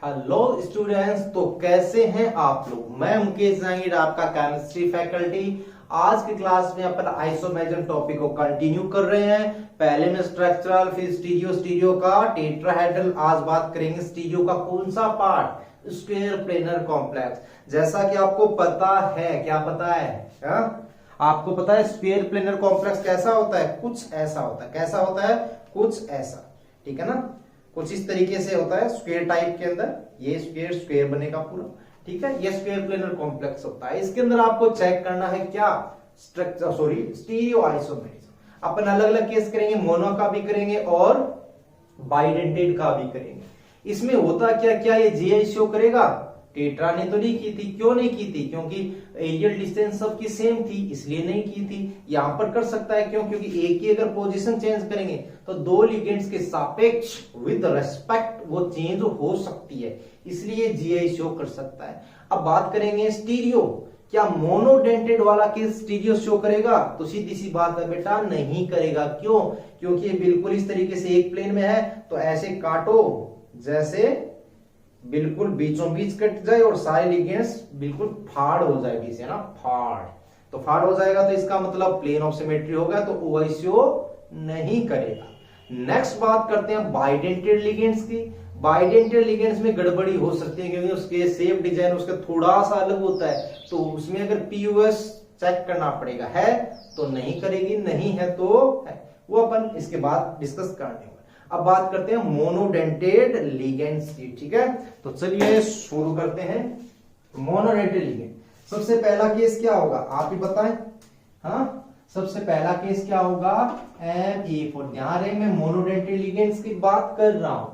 Hello students, तो कैसे हैं आप लोग। मैं मुकेश जहांगीर, आपका केमिस्ट्री फैकल्टी। आज की क्लास में अपन आइसोमेरिज्म टॉपिक को कंटिन्यू कर रहे हैं। पहले में स्ट्रक्चरल, फिर स्टीरियो का टेट्राहेड्रल। आज बात करेंगे स्टीरियो का कौन सा पार्ट, स्क्वायर प्लेनर कॉम्प्लेक्स। जैसा कि आपको पता है, क्या पता है आपको पता है स्क्वायर प्लेनर कॉम्प्लेक्स कैसा होता है, कुछ ऐसा होता है। कैसा होता है, कुछ ऐसा, ठीक है ना। कुछ इस तरीके से होता है स्क्वायर टाइप के अंदर। ये स्क्वायर बनेगा पूरा, ठीक है। ये स्क्वायर प्लेनर कॉम्प्लेक्स होता है। इसके अंदर आपको चेक करना है क्या, स्ट्रक्चर स्टीरियो आइसोमेरिज्म। अपन अलग अलग केस करेंगे, मोनो का भी करेंगे और बाइडेंटेड का भी करेंगे। इसमें होता क्या क्या, ये जीआई शो करेगा। टेट्रा ने तो नहीं की थी, क्यों नहीं की थी, क्योंकि एरियल डिस्टेंस सबकी सेम थी, इसलिए नहीं की थी। यहां पर कर सकता है, क्यों, क्योंकि एक ही अगर पोजीशन चेंज करेंगे तो दो लिगेंड्स के सापेक्ष विद रेस्पेक्ट वो चेंज हो सकती है, इसलिए जीआई शो कर सकता है। अब बात करेंगे स्टीरियो, क्या मोनोडेंटेड वाला केस स्टीरियो शो करेगा, तो सीधी सी बात है बेटा, नहीं करेगा। क्यों, क्योंकि ये बिल्कुल इस तरीके से एक प्लेन में है, तो ऐसे काटो जैसे बिल्कुल बीचों बीच कट जाए और सारे लिगेंड्स बिल्कुल फाड़ हो जाए बीच से ना, फाड़। तो फाड़ हो जाएगा तो इसका मतलब प्लेन ऑफ सिमेट्री होगा, तो ओआई शो नहीं करेगा। नेक्स्ट बात करते हैं बाइडेंटेड लिगेंड्स की। बाइडेंटेड लिगेंड्स में गड़बड़ी हो सकती है, क्योंकि उसके शेप डिजाइन उसका थोड़ा सा अलग होता है, तो उसमें अगर पीयूएस चेक करना पड़ेगा। है तो नहीं करेगी, नहीं है तो है, वो अपन इसके बाद डिस्कस करने। अब बात करते हैं मोनोडेंटेड लिगेंड्स की, ठीक है। तो चलिए शुरू करते हैं। मोनोडेंटेड लिगेंड, सबसे पहला केस क्या होगा आप ही बताएं। हाँ, सबसे पहला केस क्या होगा, MA4। ध्यान रहे, मैं मोनोडेंटेड लिगेंड्स की बात कर रहा हूं,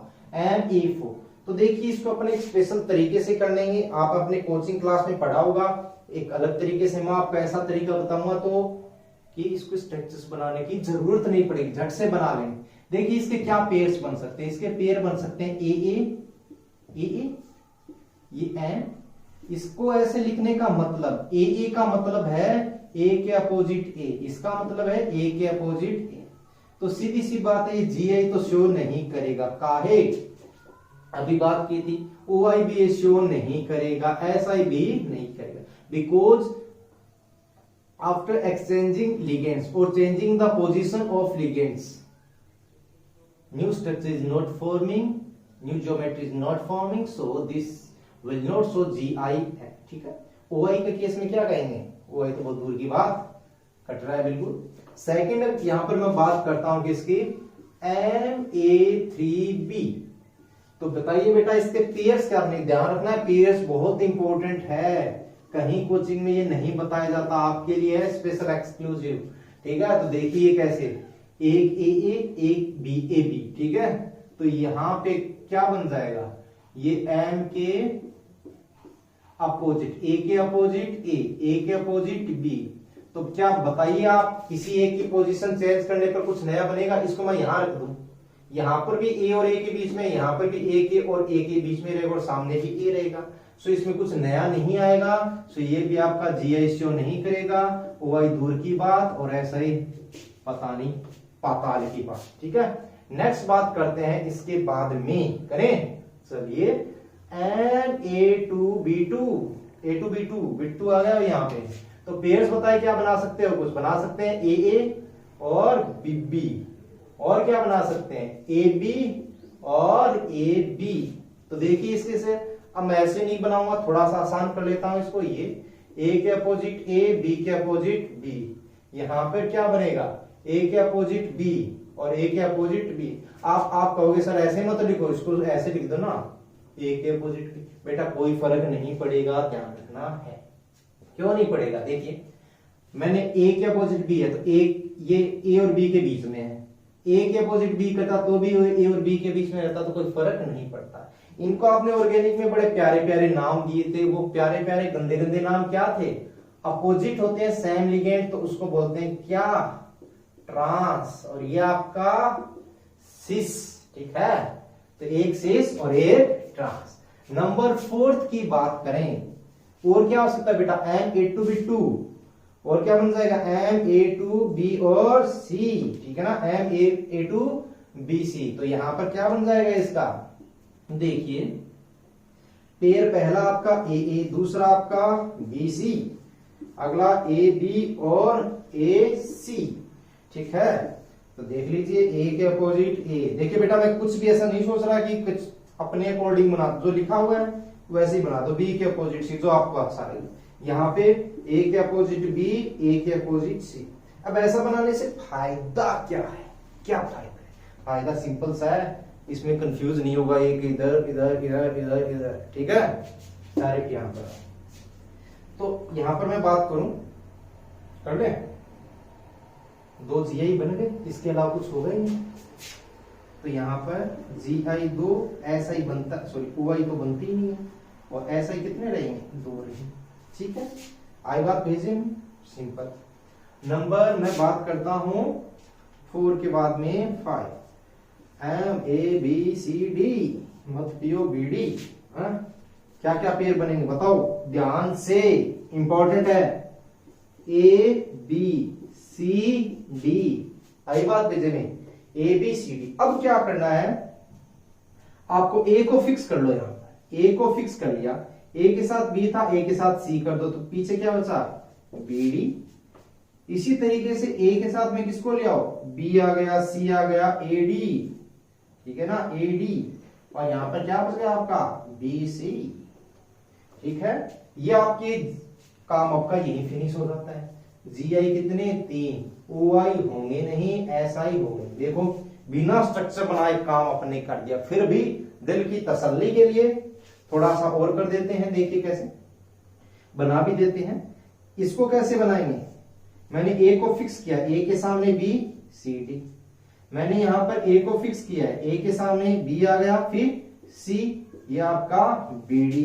MA4। तो देखिए, इसको अपन एक स्पेशल तरीके से कर लेंगे। आप अपने कोचिंग क्लास में पढ़ा होगा, एक अलग तरीके से मैं आपको ऐसा तरीका बताऊंगा तो कि इसको स्ट्रक्चर्स बनाने की जरूरत नहीं पड़ेगी, झट से बना लेंगे। देखिए, इसके क्या पेयर्स बन सकते हैं, इसके पेयर बन सकते हैं ए ये एन। इसको ऐसे लिखने का मतलब, ए का मतलब है ए के अपोजिट ए, इसका मतलब है ए के अपोजिट ए। तो सीधी सी बात है, ये जीआई तो शो नहीं करेगा। काहे, अभी बात की थी, ओआई भी ये शो नहीं करेगा, एसआई भी नहीं करेगा। बिकॉज आफ्टर एक्सचेंजिंग लिगेंड्स और changing the position of ligands, new structure is not forming, new geometry is not forming, so this will not show GI है, ठीक है। OI के केस में क्या कहेंगे, OI तो बहुत दूर की बात, कट रहा है बिल्कुल। सेकेंड, यहां पर मैं बात करता हूं किसकी, MA3B। तो बताइए बेटा, इसके पेयर्स क्या, आपने ध्यान रखना है, पेयर्स बहुत इंपॉर्टेंट है। कहीं कोचिंग में ये नहीं बताया जाता, आपके लिए है स्पेशल एक्सक्लूसिव, ठीक है। तो देखिए कैसे, एक ए एक बी ए बी, ठीक है। तो यहां पे क्या बन जाएगा, ये एम के अपोजिट, ए के अपोजिट ए के अपोजिट बी। तो क्या बताइए आप, किसी एक की पोजीशन चेंज करने पर कुछ नया बनेगा। इसको मैं यहां रख दूं, यहां पर भी ए और ए के बीच में, यहां पर भी ए के और ए के बीच में रहेगा और सामने भी ए रहेगा। सो इसमें कुछ नया नहीं आएगा। सो ये भी आपका जीआई शो नहीं करेगा, ओआई दूर की बात, और ऐसा ही पता नहीं पाताल की बात, ठीक है। नेक्स्ट बात करते हैं, इसके बाद में करें, चलिए A2B2 बिट्टू आ गया यहाँ पे। तो पेयर्स बताए क्या बना सकते हो, कुछ बना सकते हैं AA और BB, और क्या बना सकते हैं AB और AB। तो देखिए इसके से, अब मैं ऐसे नहीं बनाऊंगा, थोड़ा सा आसान कर लेता हूं इसको। ये A के अपोजिट A, B के अपोजिट B, यहां पर क्या बनेगा, ए के अपोजिट बी और ए के अपोजिट बी। आप कहोगे सर ऐसे मत लिखो, इसको ऐसे लिख दो ना, ए के अपोजिट बी। बेटा कोई फर्क नहीं पड़ेगा, ध्यान रखना है। क्यों नहीं पड़ेगा, देखिए मैंने ए के अपोजिट बी है, तो ये ए और बी के बीच में है। ए के अपोजिट बी करता तो भी ए और बी के बीच में रहता, तो कोई फर्क नहीं पड़ता। इनको आपने ऑर्गेनिक में बड़े प्यारे प्यारे नाम दिए थे, वो प्यारे प्यारे गंदे गंदे नाम क्या थे, अपोजिट होते हैं सेम लिगेंड, तो उसको बोलते हैं क्या, ट्रांस, और ये आपका सिस, ठीक है। तो एक सिस और एक ट्रांस। नंबर 4 की बात करें, और क्या हो सकता है बेटा, MA2B2, और क्या बन जाएगा MA2B और C, ठीक है ना, MA2BC। तो यहां पर क्या बन जाएगा इसका, देखिए पेयर पहला आपका ए ए, दूसरा आपका बी सी, अगला ए बी और ए सी। ठीक है, तो देख लीजिए ए के अपोजिट ए। देखिए बेटा मैं कुछ भी ऐसा नहीं सोच रहा कि कुछ अपने अकॉर्डिंग बना, जो लिखा हुआ है वैसे ही बना दो। बी के अपोजिट सी, जो आपको अच्छा लगे। यहाँ पे ए के अपोजिट बी, ए के अपोजिट सी। अब ऐसा बनाने से फायदा क्या है, क्या फायदा है? फायदा सिंपल सा है, इसमें कंफ्यूज नहीं होगा। एक इधर इधर इधर इधर इधर, ठीक है, डायरेक्ट यहाँ पर। तो यहां पर मैं बात करूं, कर ले, दो जीआई बन गए, इसके अलावा कुछ होगा ही नहीं। तो यहाँ पर जीआई दो, एसआई बनता, सॉरी ओआई तो बनती ही नहीं है, और एसआई कितने रहेंगे? दो रहेंगे। ठीक है, आई बात भेजे में सिंपल। नंबर मैं बात करता हूं 4 के बाद में 5, M A B C D, मत पियो बीडी। क्या क्या पेयर बनेंगे बताओ ध्यान से, इंपॉर्टेंट है। ए बी सी डी, आई बात भेजे में, ए बी सी डी। अब क्या करना है आपको, ए को फिक्स कर लो। यहां पर ए को फिक्स कर लिया, ए के साथ बी था, ए के साथ सी कर दो, तो पीछे क्या बचा? B D. इसी तरीके से ए के साथ में किसको ले आओ? बी आ गया, सी आ गया, ए डी। ठीक है ना, ए डी। और यहां पर क्या बच गया आपका? B C. ठीक है, ये आपके काम आपका यही फिनिश हो जाता है। जी आई कितने? 3, ओ आई होंगे नहीं, एस आई होंगे। देखो बिना स्ट्रक्चर बनाए काम अपने कर दिया। फिर भी दिल की तसल्ली के लिए थोड़ा सा और कर देते हैं, देखिए कैसे बना भी देते हैं। इसको कैसे बनाएंगे? मैंने ए को फिक्स किया, ए के सामने बी सी डी। मैंने यहां पर ए को फिक्स किया है, ए के सामने बी आ गया, फिर सी, ये आपका बी डी।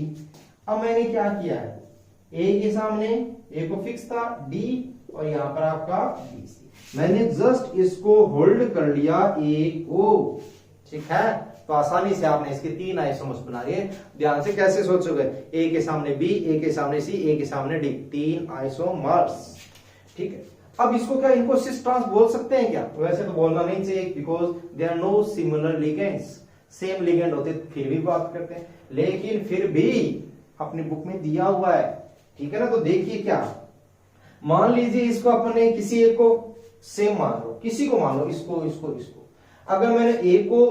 अब मैंने क्या किया है, ए के सामने ए को फिक्स था, डी, और यहां पर आपका बी सी। मैंने जस्ट इसको होल्ड कर लिया ए को। ठीक है, तो आसानी से आपने इसके 3 आइसोमर्स बना लिए। ध्यान से कैसे सोचोगे? ए के सामने बी, ए के सामने सी, ए के सामने डी, 3 आइसोमर्स। ठीक है, अब इसको क्या इनको सिस ट्रांस बोल सकते हैं क्या? वैसे तो बोलना नहीं चाहिए, because there are no similar ligands. Same ligand होते फिर भी बात करते हैं, लेकिन फिर भी अपनी बुक में दिया हुआ है। ठीक है ना, तो देखिए क्या, मान लीजिए इसको अपने किसी एक को सेम मान लो, किसी को मान लो, इसको इसको इसको। अगर मैंने ए को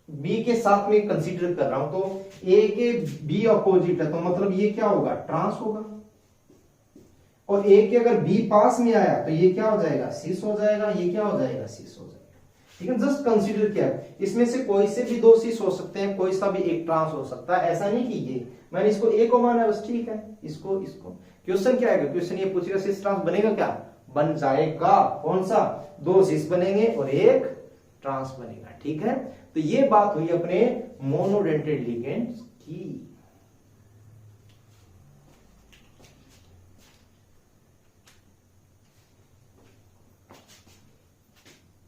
बी के साथ में कंसीडर कर रहा हूं, तो ए के बी अपोजिट है, तो मतलब ये क्या होगा? ट्रांस होगा। और ए के अगर बी पास में आया तो ये क्या हो जाएगा? सिस हो जाएगा। ये क्या हो जाएगा? सिस हो जाएगा। ठीक है, जस्ट कंसीडर किया। इसमें से कोई से भी 2 सिस हो सकते हैं, कोई सा भी एक ट्रांस हो सकता है। ऐसा नहीं कि ये मैंने इसको ए को माना बस, ठीक है, इसको इसको। क्वेश्चन क्या है? क्वेश्चन ये पूछेगा सिस ट्रांस बनेगा क्या? बन जाएगा। कौन सा? 2 सिस बनेंगे और एक ट्रांस बनेगा। ठीक है, तो ये बात हुई अपने मोनोडेंटेड लिगेंड्स की।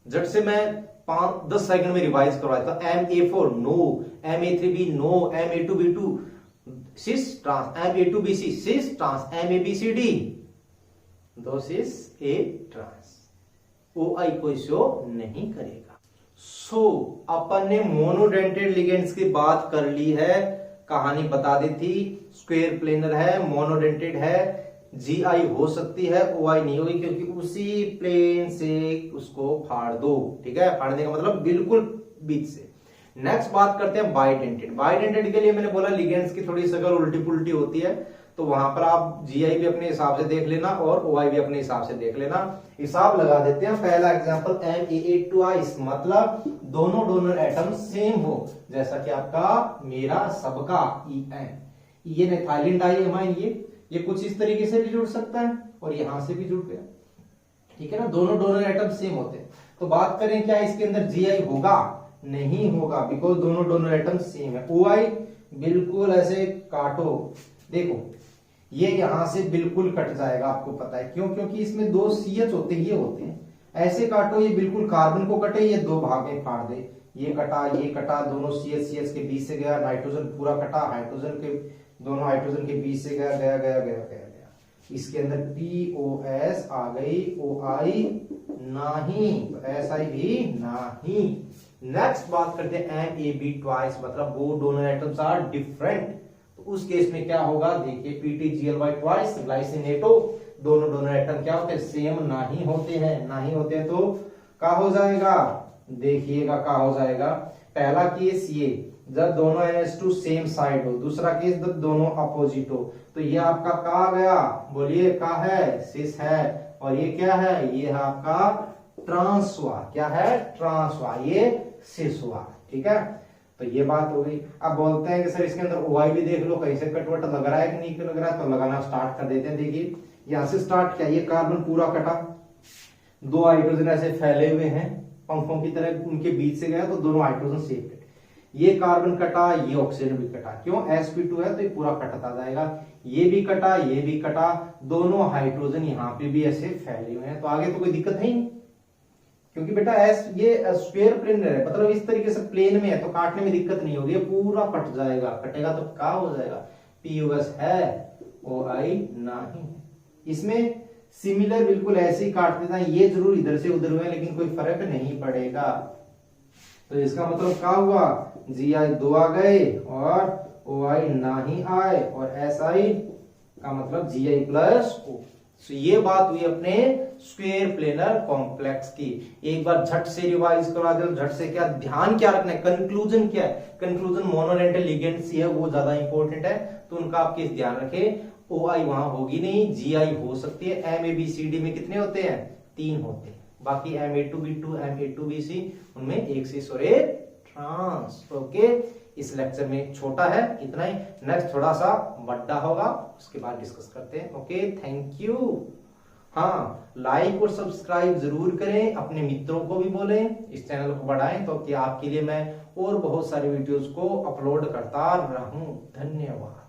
झट से मैं 5-10 सेकंड में रिवाइज करवाता। MA4 no, MA3B no, MA2B2 cis trans, MA2BC cis trans, MABCD 2 cis एक ट्रांस। OI कोई शो नहीं करेगा। सो अपन ने मोनोडेंटेड लिगेंड्स की बात कर ली है, कहानी बता दी थी। स्क्वायर प्लेनर है, मोनोडेंटेड है, जीआई हो सकती है, ओआई नहीं होगी, क्योंकि उसी प्लेन से उसको फाड़ दो। ठीक है, फाड़ने का मतलब बिल्कुल बीच से। नेक्स्ट बात करते हैं बाइडेंटेड। बाइडेंटेड के लिए मैंने बोला लिगेंड्स की थोड़ी सी अगर उल्टी पुल्टी होती है तो वहां पर आप जीआई भी अपने हिसाब से देख लेना और ओआई भी अपने हिसाब से देख लेना। हिसाब लगा देते हैं। पहला एग्जांपल MAA ट्वाइस, मतलब दोनों डोनर एटम सेम हो, जैसा कि आपका मेरा सबका EN, ये इथाइलिन डाइअमाइन, ये कुछ इस तरीके से भी जुड़ सकता है और यहां से भी जुड़ गया। ठीक है ना, दोनों डोनर एटम सेम होते हैं। तो बात करें क्या इसके अंदर जीआई होगा? नहीं होगा, बिकॉज दोनों डोनर एटम सेम है। ओआई बिल्कुल ऐसे काटो, देखो ये यहां से बिल्कुल कट जाएगा, आपको पता है क्यों? क्योंकि इसमें 2 CH होते हैं, ये होते हैं। ऐसे काटो, ये बिल्कुल कार्बन को कटे, ये 2 भाग में फाड़ दे, ये कटा, दोनों CH के बीच से गया, नाइट्रोजन पूरा कटा, हाइड्रोजन के दोनों हाइड्रोजन के बीच से गया। इसके अंदर POS आ गई, OI नहीं, SI भी नहीं। नेक्स्ट बात करते हैं MAB ट्वाइस, मतलब वो डोनर एटम्स आर डिफरेंट। तो उस केस में क्या होगा, देखिए PTGL ट्वाइस ग्लाइसिन एटो, दोनों एटम क्या होते हैं, सेम नहीं होते हैं, तो क्या हो जाएगा, देखिएगा क्या हो जाएगा। पहला केस ये जब दोनों NH2 सेम साइड हो, दूसरा केस जब दोनों अपोजिट हो, तो ये आपका क्या आ गया, बोलिए क्या है, सिस है, और ये क्या है, ये है आपका ट्रांस हुआ, क्या है, ट्रांस हुआ, ये सिस हुआ, ठीक है। तो ये बात हो गई। अब बोलते हैं कि सर इसके अंदर OI भी देख लो कैसे कटवट लग रहा है कि नहीं लग रहा है, तो लगाना स्टार्ट कर देते हैं। देखिए यहां से स्टार्ट किया, ये कार्बन पूरा कटा, दो हाइड्रोजन ऐसे फैले हुए हैं पंखों की तरह, उनके बीच से गया तो दोनों हाइड्रोजन सेफ कटे, ये कार्बन कटा, ये ऑक्सीजन भी कटा, क्यों, sp2 है तो ये पूरा कटता जाएगा, ये भी कटा, ये भी कटा, दोनों हाइड्रोजन यहाँ पे भी ऐसे फैले हुए हैं, तो आगे तो कोई दिक्कत है ही नहीं, क्योंकि बेटा ये स्क्वायर प्लेन है, मतलब इस तरीके से प्लेन में है तो काटने में दिक्कत नहीं होगी, पूरा कट जाएगा, कटेगा तो क्या हो जाएगा, POS है, OI नहीं। इसमें सिमिलर बिल्कुल ऐसे ही काट देता है, ये जरूर इधर से उधर हुए लेकिन कोई फर्क नहीं पड़ेगा, तो इसका मतलब क्या हुआ, GI 2 आ गए और OI नहीं आए, और SI का मतलब GI प्लस O। तो ये बात हुई अपने स्क्वायर प्लेनर कॉम्प्लेक्स की। एक बार झट से रिवाइज करवा दो, झट से क्या ध्यान क्या रखना है, कंक्लूजन क्या है, कंक्लूजन मोनोडेंटल लिगेंड्स है, वो ज्यादा इंपॉर्टेंट है, तो उनका आप किस ध्यान रखें, OI वहां होगी नहीं, GI हो सकती है। MABCD में कितने होते हैं, 3 होते हैं, बाकी MA2B2 MA2BC उनमें एक सिस और एक ट्रांस। ओके, इस लेक्चर में छोटा है इतना ही, नेक्स्ट थोड़ा सा बड़ा होगा, उसके बाद डिस्कस करते हैं। Okay, thank you. हाँ, लाइक और सब्सक्राइब जरूर करें, अपने मित्रों को भी बोलें, इस चैनल को बढ़ाएं, तो कि आपके लिए मैं और बहुत सारे वीडियोस को अपलोड करता रहूं। धन्यवाद।